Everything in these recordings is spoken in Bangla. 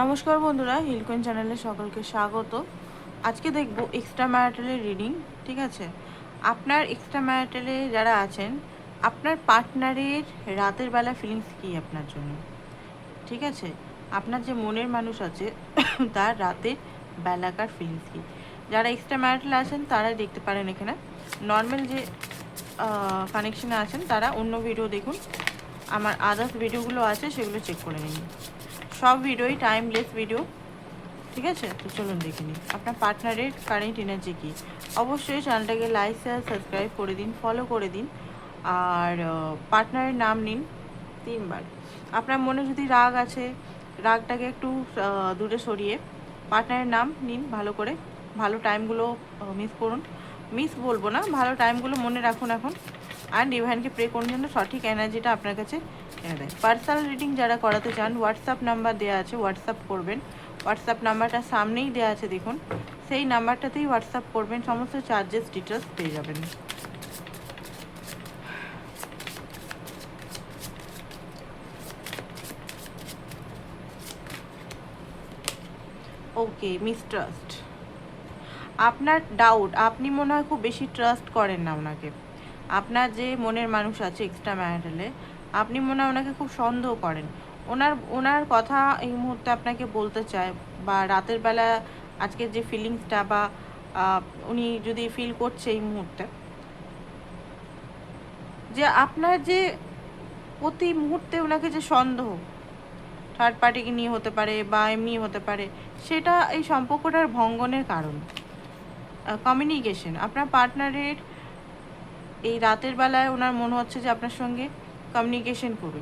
নমস্কার বন্ধুরা, হিলকোয়েন চ্যানেলে সকলকে স্বাগত। আজকে দেখব এক্সট্রা ম্যারিটালের রিডিং। ঠিক আছে, আপনার এক্সট্রা ম্যারিটালে যারা আছেন, আপনার পার্টনারের রাতের বেলা ফিলিংস কী আপনার জন্য। ঠিক আছে, আপনার যে মনের মানুষ আছে তার রাতের বেলাকার ফিলিংস কী। যারা এক্সট্রা ম্যারিটালে আছেন তারা দেখতে পারেন এখানে। নর্মাল যে কানেকশানে আছেন তারা অন্য ভিডিও দেখুন, আমার আদার্স ভিডিওগুলো আছে সেগুলো চেক করে নিন। সব ভিডিওই টাইমলেস ভিডিও। ঠিক আছে, তো চলুন দেখে নিন আপনার পার্টনারের কারেন্ট এনার্জি কী। অবশ্যই চ্যানেলটাকে লাইক শেয়ার সাবস্ক্রাইব করে দিন, ফলো করে দিন। আর পার্টনারের নাম নিন 3বার। আপনার মনে যদি রাগ আছে, রাগটাকে একটু দূরে সরিয়ে পার্টনারের নাম নিন ভালো করে। ভালো টাইমগুলো মিস করুন, মিস বলবো না, ভালো টাইমগুলো মনে রাখুন এখন। আর ডিভাইনকে প্রে করুন জন্য সঠিক এনার্জিটা আপনার কাছে এনে দেয়। পার্সোনাল রিডিং যারা করাতে চান, হোয়াটসঅ্যাপ নাম্বার দেওয়া আছে, হোয়াটসঅ্যাপ করবেন। হোয়াটসঅ্যাপ নাম্বারটা সামনেই দেওয়া আছে দেখুন, সেই নাম্বারটাতেই হোয়াটসঅ্যাপ করবেন, সমস্ত চার্জেস ডিটেলস পেয়ে যাবেন। ওকে, মিসট্রাস্ট। আপনার ডাউট, আপনি মনে হয় খুব বেশি ট্রাস্ট করেন না ওনাকে। আপনার যে মনের মানুষ আছে এক্সট্রা ম্যারিটালে, আপনি মনে হয় ওনাকে খুব সন্দেহ করেন। ওনার ওনার কথা এই মুহূর্তে আপনাকে বলতে চায়, বা রাতের বেলা আজকের যে ফিলিংসটা, বা উনি যদি ফিল করছে এই মুহূর্তে, যে আপনার যে প্রতি মুহূর্তে ওনাকে যে সন্দেহ, থার্ড পার্টিকে নিয়ে হতে পারে বা এমনি হতে পারে, সেটা এই সম্পর্কটার ভঙ্গনের কারণ। কমিউনিকেশন, আপনার পার্টনারের এই রাতের বেলায় ওনার মনে হচ্ছে যে আপনার সঙ্গে কমিউনিকেশন করি,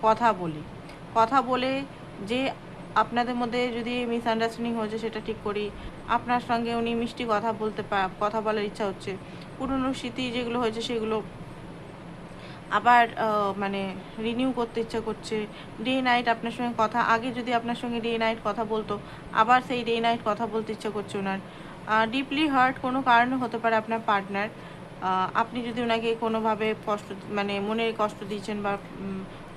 কথা বলি, কথা বলে যে আপনাদের মধ্যে যদি মিসআন্ডারস্ট্যান্ডিং হয়েছে সেটা ঠিক করি। আপনার সঙ্গে উনি মিষ্টি কথা কথা বলার ইচ্ছা হচ্ছে, পুরনো স্মৃতি যেগুলো হয়েছে সেগুলো আবার মানে রিনিউ করতে ইচ্ছা করছে। ডে নাইট আপনার সঙ্গে কথা, আগে যদি আপনার সঙ্গে ডে নাইট কথা বলতো, আবার সেই ডে নাইট কথা বলতে ইচ্ছা করছে ওনার। ডিপলি হার্ট কোনো কারণে হতে পারে আপনার পার্টনার। আপনি যদি ওনাকে কোনোভাবে কষ্ট, মানে মনে কষ্ট দিয়েছেন, বা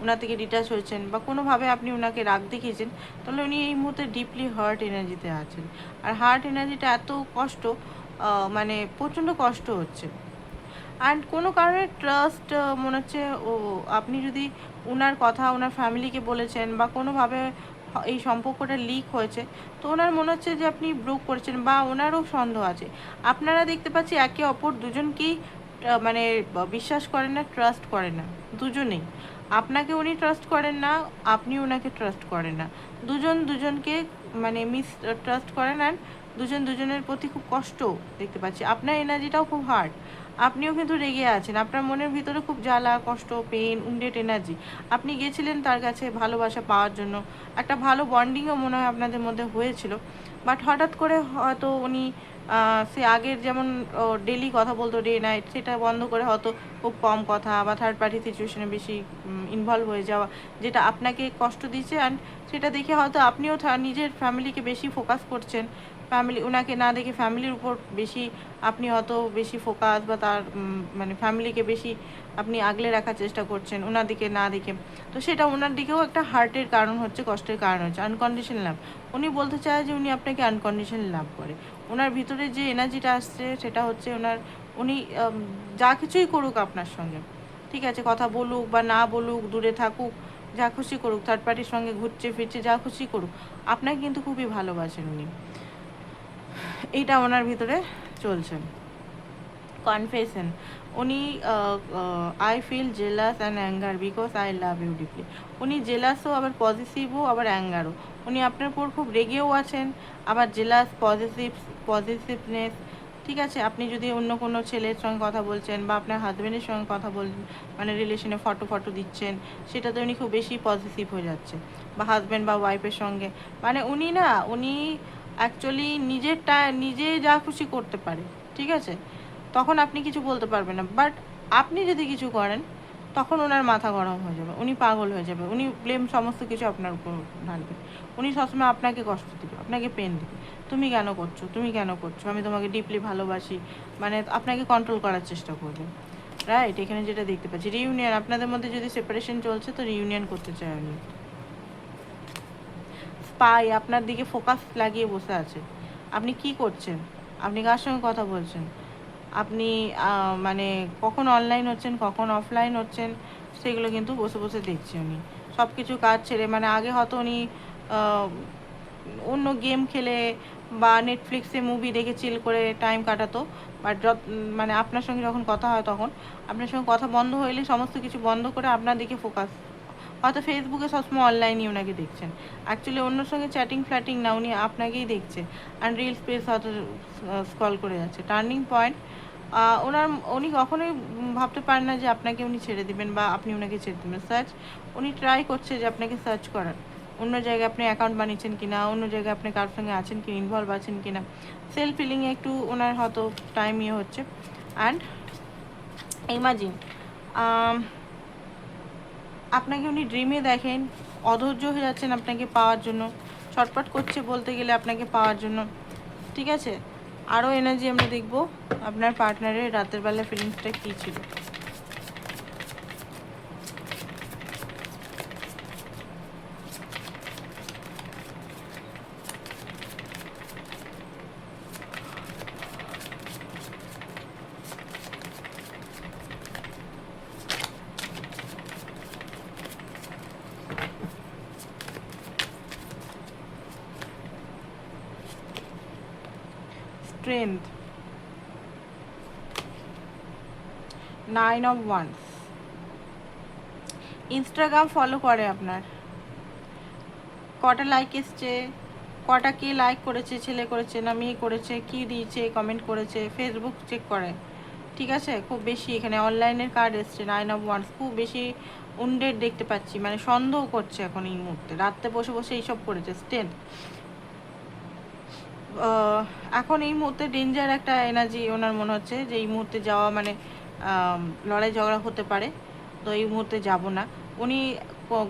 ওনার থেকে ডিটাচ হয়েছেন, বা কোনোভাবে আপনি ওনাকে রাগ দেখিয়েছেন, তাহলে উনি এই মুহূর্তে ডিপলি হার্ট এনার্জিতে আছেন। আর হার্ট এনার্জিটা এত কষ্ট, মানে প্রচণ্ড কষ্ট হচ্ছে। অ্যান্ড কোনো কারণে ট্রাস্ট মনে হচ্ছে, ও আপনি যদি ওনার কথা ওনার ফ্যামিলিকে বলেছেন, বা কোনোভাবে এই সম্পর্কটা লিক হয়েছে, তো ওনার মনে হচ্ছে যে আপনি ব্রোক করেছেন, বা ওনারও সন্দেহ আছে। আপনারা দেখতে পাচ্ছি একে অপর দুজনকেই মানে বিশ্বাস করেন না, ট্রাস্ট করেন না দুজনেই। আপনাকে উনি ট্রাস্ট করেন না, আপনি ওনাকে ট্রাস্ট করেন না। দুজন দুজনকে মানে মিস ট্রাস্ট করেন, অ্যান্ড দুজন দুজনের প্রতি খুব কষ্ট দেখতে পাচ্ছি। আপনার এনার্জিটাও খুব হার্ড, আপনিও কিন্তু রেগে আছেন, আপনার মনের ভিতরে খুব জ্বালা, কষ্ট, পেন, উন্ডেড এনার্জি। আপনি গেছিলেন তার কাছে ভালোবাসা পাওয়ার জন্য, একটা ভালো বন্ডিংও মনে হয় আপনাদের মধ্যে হয়েছিল। বাট হঠাৎ করে হয়তো উনি সে আগের যেমন ডেলি কথা বলতো ডে নাইট, সেটা বন্ধ করে হয়তো খুব কম কথা, বা থার্ড পার্টি সিচুয়েশনে বেশি ইনভলভ হয়ে যাওয়া, যেটা আপনাকে কষ্ট দিচ্ছে। অ্যান্ড সেটা দেখে হয়তো আপনিও নিজের ফ্যামিলিকে বেশি ফোকাস করছেন, ফ্যামিলি ওনাকে না দেখে ফ্যামিলির উপর বেশি আপনি হয়তো বেশি ফোকাস, বা তার মানে ফ্যামিলিকে বেশি আপনি আগলে রাখার চেষ্টা করছেন ওনার দিকে না দেখে। তো সেটা ওনার দিকেও একটা হার্টের কারণ হচ্ছে, কষ্টের কারণ হচ্ছে। আনকন্ডিশনাল লাভ, উনি বলতে চায় যে উনি আপনাকে আনকন্ডিশনাল লাভ করে। ওনার ভিতরে যে এনার্জিটা আসছে সেটা হচ্ছে উনি যা কিছুই করুক আপনার সঙ্গে, ঠিক আছে, কথা বলুক বা না বলুক, দূরে থাকুক, যা খুশি করুক, থার্ড পার্টির সঙ্গে ঘুরছে ফিরছে, যা খুশি করুক, আপনাকে কিন্তু খুবই ভালোবাসেন উনি। এইটা ওনার ভিতরে চলছে। কনফেশন, উনি I feel jealous and anger because I love you deeply. উনি জেলাসও, আবার পজিটিভও, আবার অ্যাঙ্গারও। উনি আপনার উপর খুব রেগেও আছেন, আবার জেলাস, পজিটিভনেস। ঠিক আছে, আপনি যদি অন্য কোনো ছেলের সঙ্গে কথা বলছেন, বা আপনার হাজব্যান্ডের সঙ্গে কথা মানে রিলেশনে ফটো দিচ্ছেন, সেটাতে উনি খুব বেশি পজিটিভ হয়ে যাচ্ছে, বা হাজব্যান্ড বা ওয়াইফের সঙ্গে। মানে উনি অ্যাকচুয়ালি নিজে যা খুশি করতে পারে, ঠিক আছে, তখন আপনি কিছু বলতে পারবেন না। বাট আপনি যদি কিছু করেন, তখন ওনার মাথা গরম হয়ে যাবে, উনি পাগল হয়ে যাবে, উনি ব্লেম সমস্ত কিছু আপনার উপর ঢালবে। উনি সবসময় আপনাকে কষ্ট দেবে, আপনাকে পেন দেবে। তুমি কেন করছো, তুমি কেন করছো, আমি তোমাকে ডিপলি ভালোবাসি, মানে আপনাকে কন্ট্রোল করার চেষ্টা করবে। রাইট, এখানে যেটা দেখতে পাচ্ছি, রিইউনিয়ন, আপনাদের মধ্যে যদি সেপারেশন চলছে তো রিইউনিয়ন করতে চায় উনি। স্পাই আপনার দিকে ফোকাস লাগিয়ে বসে আছে। আপনি কি করছেন, আপনি কার সঙ্গে কথা বলছেন, আপনি মানে কখন অনলাইন হচ্ছেন, কখন অফলাইন হচ্ছেন, সেগুলো কিন্তু বসে বসে দেখছে উনি। সব কিছু কাজ ছেড়ে, মানে আগে হয়তো উনি আহ, অন্য গেম খেলে বা নেটফ্লিক্সে মুভি দেখে চিল করে টাইম কাটাতো। বাট মানে আপনার সঙ্গে যখন কথা হয়, তখন আপনার সঙ্গে কথা বন্ধ হইলে সমস্ত কিছু বন্ধ করে আপনার দিকে ফোকাস। হয়তো ফেসবুকে সবসময় অনলাইনই ওনাকে দেখছেন, অ্যাকচুয়ালি অন্যর সঙ্গে চ্যাটিং ফ্ল্যাটিং না, উনি আপনাকেই দেখছে। অ্যান্ড রিলস পেজ হয়তো স্ক্রল করে যাচ্ছে। টার্নিং পয়েন্ট ওনার, উনি কখনোই ভাবতে পারেন না যে আপনাকে উনি ছেড়ে দিবেন বা আপনি ওনাকে ছেড়ে দেবেন। সার্চ, উনি ট্রাই করছে যে আপনাকে সার্চ করার, অন্য জায়গায় আপনি অ্যাকাউন্ট বানিয়েছেন কিনা, অন্য জায়গায় আপনি কার সঙ্গে আছেন কি, ইনভলভ আছেন কিনা, সেলফ ফিলিংয়ে একটু ওনার হয়তো টাইম ইয়ে হচ্ছে। অ্যান্ড ইমাজিন, আপনাকে উনি ড্রিমে দেখেন, অধৈর্য হয়ে যাচ্ছেন আপনাকে পাওয়ার জন্য, ছটপট করছে বলতে গেলে আপনাকে পাওয়ার জন্য। ঠিক আছে, আরও এনার্জি আমরা দেখব আপনার পার্টনারের রাতের বেলা ফিলিংসটা কী ছিল। Strength, 9 of Wands। Instagram follow করে আপনার, কটা লাইক এসছে, কটা কে লাইক করেছে, ছেলে করেছে না মেয়ে করেছে, কি দিয়েছে, কমেন্ট করেছে, ফেসবুক চেক করে। ঠিক আছে, খুব বেশি এখানে অনলাইনের কার্ড এসছে 9 of Wands। খুব বেশি উন্ডেড দেখতে পাচ্ছি, মানে সন্দেহ করছে এখন এই মুহূর্তে, রাত্রে বসে বসে এইসব করেছে। স্ট্রেংথ, এখন এই মুহূর্তে ডেঞ্জার একটা এনার্জি ওনার মনে হচ্ছে যে এই মুহূর্তে যাওয়া মানে লড়াই ঝগড়া হতে পারে, তো এই মুহূর্তে যাব না। উনি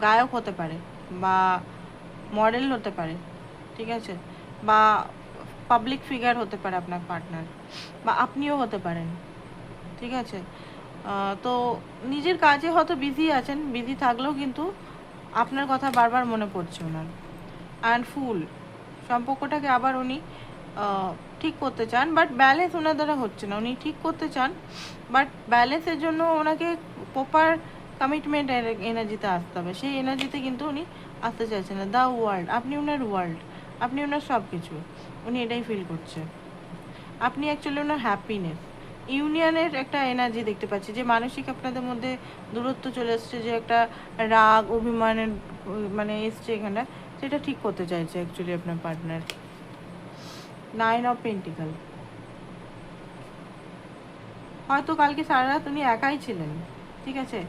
গায়ক হতে পারে বা মডেল হতে পারে, ঠিক আছে, বা পাবলিক ফিগার হতে পারে আপনার পার্টনার, বা আপনিও হতে পারেন। ঠিক আছে, তো নিজের কাজে হয়তো বিজি আছেন, বিজি থাকলেও কিন্তু আপনার কথা বারবার মনে পড়ছে ওনার। অ্যান্ড ফুল, সম্পর্কটাকে আবার উনি ঠিক করতে চান, বাট ব্যালেন্স ওনার দ্বারা হচ্ছে না। উনি ঠিক করতে চান, বাট ব্যালেন্সের জন্য ওনাকে প্রপার কমিটমেন্ট এনার্জিতে আসতে হবে, সেই এনার্জিতে কিন্তু উনি আসতে চাইছেন না। দ্য ওয়ার্ল্ড, আপনি ওনার ওয়ার্ল্ড, আপনি ওনার সব কিছু, উনি এটাই ফিল করছে। আপনি অ্যাকচুয়ালি ওনার হ্যাপিনেস, ইউনিয়নের একটা এনার্জি দেখতে পাচ্ছি, যে মানসিক আপনাদের মধ্যে দূরত্ব চলে এসছে, যে একটা রাগ অভিমানের মানে এসছে এখানটা, সেটা ঠিক করতে চাইছে অ্যাকচুয়ালি আপনার পার্টনার। 9 of Pentacles, হয়তো কালকে সারা রাত উনি একাই ছিলেন। ঠিক আছে,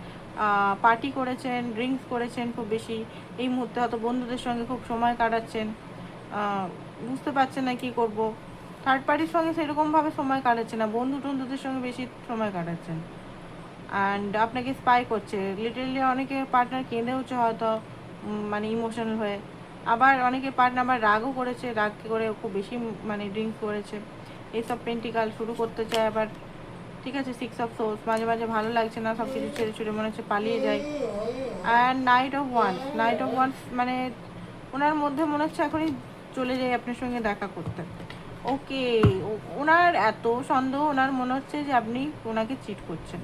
পার্টি করেছেন, ড্রিঙ্কস করেছেন খুব বেশি, এই মুহূর্তে হয়তো বন্ধুদের সঙ্গে খুব সময় কাটাচ্ছেন, বুঝতে পারছেন না কী করব। থার্ড পার্টির সঙ্গে সেরকমভাবে সময় কাটাচ্ছে না, বন্ধু টন্ধুদের সঙ্গে বেশি সময় কাটাচ্ছেন। অ্যান্ড আপনাকে স্পাই করছে লিটারেলি। অনেকে পার্টনার কেঁদেওছে হয়তো, মানে ইমোশনাল হয়ে। আবার অনেকে পার্টনার আবার রাগও করেছে, রাগ করে খুব বেশি মানে ড্রিঙ্কস করেছে। এইসব পেন্টিকাল শুরু করতে চায় আবার। ঠিক আছে, 6 of Swords, মাঝে মাঝে ভালো লাগছে না, সব কিছু ছেড়ে ছুড়ে মনে হচ্ছে পালিয়ে যায়। And night of wands, night of wands মানে ওনার মধ্যে মনে হচ্ছে এখনই চলে যাই আপনার সঙ্গে দেখা করতে। ওকে, ওনার এত সন্দেহ, ওনার মনে হচ্ছে যে আপনি ওনাকে চিট করছেন।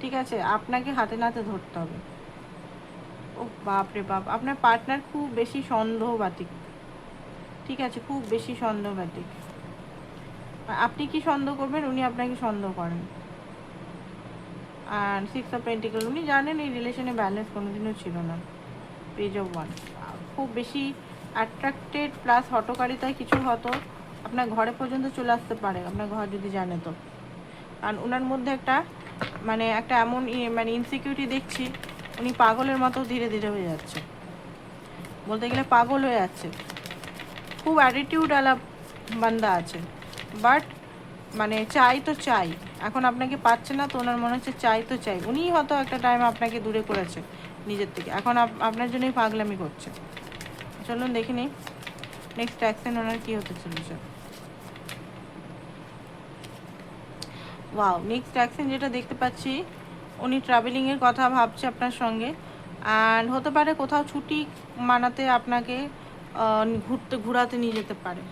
ঠিক আছে, আপনাকে হাতে নাতে ধরতে হবে। ও বাপ রে বাপ, আপনার পার্টনার খুব বেশি সন্দেহবাতিক। ঠিক আছে, খুব বেশি সন্দেহবাতিক। আপনি কি সন্দেহ করবেন, উনি আপনাকে সন্দেহ করেন। আর 6 of Pentacles, উনি জানেন এই রিলেশনে ব্যালেন্স কোনোদিনও ছিল না। পেজ অফ ওয়ান, খুব বেশি অ্যাট্রাক্টেড প্লাস হটকারিতায় কিছু হতো, আপনার ঘরে পর্যন্ত চলে আসতে পারে, আপনার ঘর যদি জানে তো। আর ওনার মধ্যে একটা মানে একটা এমন মানে ইনসিকিউরিটি দেখছি, উনি পাগলের মতো ধীরে ধীরে হয়ে যাচ্ছে, বলতে গেলে পাগল হয়ে যাচ্ছে। খুব অ্যাটিটিউড আলা বান্দা আছে, বাট মানে চাই তো চাই, এখন আপনাকে পাচ্ছে না তো ওনার মনে হচ্ছে চাই তো চাই। উনিই হয়তো একটা টাইম আপনাকে দূরে করেছে নিজের থেকে, এখন আপনার জন্যই পাগলামি করছে। চলুন দেখে নিই নেক্সট অ্যাকশন ওনার কী হতে চলেছে। ওয়াও, নেক্সট অ্যাকশন যেটা দেখতে পাচ্ছি, উনি ট্রাভেলিংয়ের কথা ভাবছে আপনার সঙ্গে। অ্যান্ড হতে পারে কোথাও ছুটি মানাতে আপনাকে ঘোরাতে নিয়ে যেতে পারে,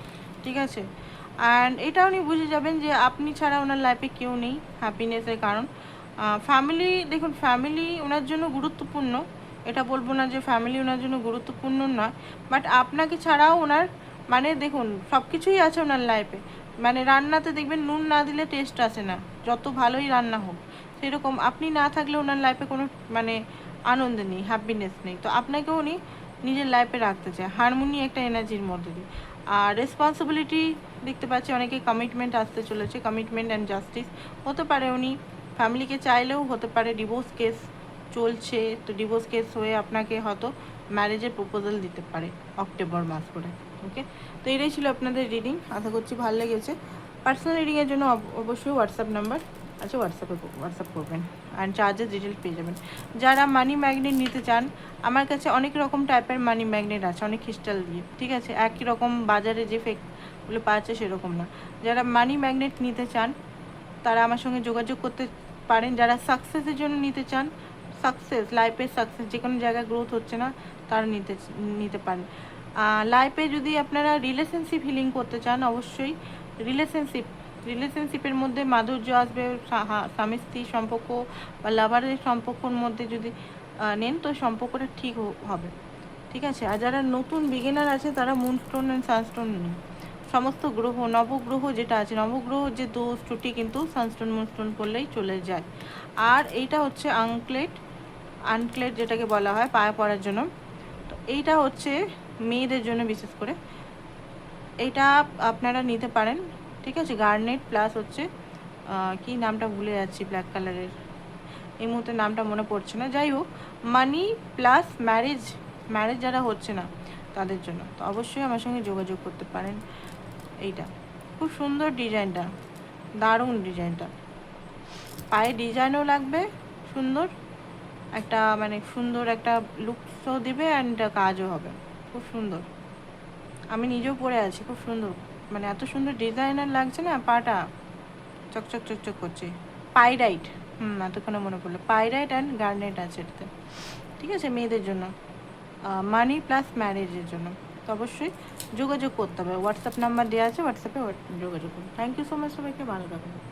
ঠিক আছে। অ্যান্ড এটা উনি বুঝে যাবেন যে আপনি ছাড়া ওনার লাইফে কেউ নেই হ্যাপিনেসের কারণ। ফ্যামিলি, দেখুন ফ্যামিলি ওনার জন্য গুরুত্বপূর্ণ, এটা বলবো না যে ফ্যামিলি ওনার জন্য গুরুত্বপূর্ণ নয়, বাট আপনাকে ছাড়াও ওনার মানে দেখুন সব কিছুই আছে ওনার লাইফে। মানে রান্নাতে দেখবেন নুন না দিলে টেস্ট আসে না, যত ভালোই রান্না হোক। সেরকম আপনি না থাকলে ওনার লাইফে কোনো মানে আনন্দ নেই, হ্যাপিনেস নেই। তো আপনাকেও উনি নিজের লাইফে রাখতে চায় হারমোনি একটা এনার্জির মধ্যে দিয়ে। আর রেসপন্সিবিলিটি দেখতে পাচ্ছি অনেকে, কমিটমেন্ট আসতে চলেছে, কমিটমেন্ট অ্যান্ড জাস্টিস হতে পারে। উনি ফ্যামিলিকে চাইলেও হতে পারে ডিভোর্স কেস চলছে, তো ডিভোর্স কেস হয়ে আপনাকে হয়তো ম্যারেজের প্রপোজাল দিতে পারে অক্টোবর মাস করে। ওকে, তো এটাই ছিল আপনাদের রিডিং, আশা করছি ভালো লেগেছে। পার্সোনাল রিডিংয়ের জন্য অবশ্যই হোয়াটসঅ্যাপ নাম্বার আছে, হোয়াটসঅ্যাপ করবেন অ্যান্ড চার্জেস ডিটেলস পেয়ে যাবেন। যারা মানি ম্যাগনেট নিতে চান, আমার কাছে অনেক রকম টাইপের মানি ম্যাগনেট আছে, অনেক ক্রিস্টাল দিয়ে, ঠিক আছে। একই রকম বাজারে যে ফেকগুলো পাচ্ছে সেরকম না। যারা মানি ম্যাগনেট নিতে চান তারা আমার সঙ্গে যোগাযোগ করতে পারেন। যারা সাকসেসের জন্য নিতে চান, সাকসেস লাইফের সাকসেস, যে কোনো জায়গায় গ্রোথ হচ্ছে না তারা নিতে পারেন। লাইফে যদি আপনারা রিলেশনশিপ হিলিং করতে চান, অবশ্যই রিলেশনশিপের মধ্যে মাধুর্য আসবে, স্বামী স্ত্রী সম্পর্ক বা লাভারের সম্পর্কর মধ্যে যদি নেন তো সম্পর্কটা ঠিক হবে, ঠিক আছে। আর যারা নতুন বিগিনার আছে তারা মুনস্টোন অ্যান্ড সানস্টোন নিন। সমস্ত গ্রহ, নবগ্রহ যেটা আছে, নবগ্রহ যে দোষ ত্রুটি কিন্তু সানস্টোন মুনস্টোন করলেই চলে যায়। আর এইটা হচ্ছে আনক্লেট যেটাকে বলা হয় পায়ে পড়ার জন্য, তো এইটা হচ্ছে মেয়েদের জন্য বিশেষ করে, এইটা আপনারা নিতে পারেন, ঠিক আছে। গার্নেট প্লাস হচ্ছে কি নামটা ভুলে যাচ্ছি, ব্ল্যাক কালারের, এই মুহূর্তে নামটা মনে পড়ছে না। যাই হোক, মানি প্লাস ম্যারেজ যারা হচ্ছে না তাদের জন্য, তো অবশ্যই আমার সঙ্গে যোগাযোগ করতে পারেন। এইটা খুব সুন্দর ডিজাইনটা, দারুণ ডিজাইনটা, পায়ে ডিজাইনও লাগবে সুন্দর একটা, মানে সুন্দর একটা লুকসও দিবে অ্যান্ড কাজও হবে, খুব সুন্দর। আমি নিজেও পরে আছি, খুব সুন্দর, মানে এত সুন্দর ডিজাইনার লাগছে না, পাটা চকচক চকচক করছে। পাইরাইট, এতক্ষণে মনে পড়লো, পাইরাইট অ্যান্ড গার্নেট আছে এটাতে, ঠিক আছে, মেয়েদের জন্য মানি প্লাস ম্যারেজের জন্য। তো অবশ্যই যোগাযোগ করতে হবে, হোয়াটসঅ্যাপ নাম্বার দেওয়া আছে, হোয়াটসঅ্যাপে যোগাযোগ করুন। থ্যাংক ইউ সো মাচ, সবাইকে ভালো থাকুন।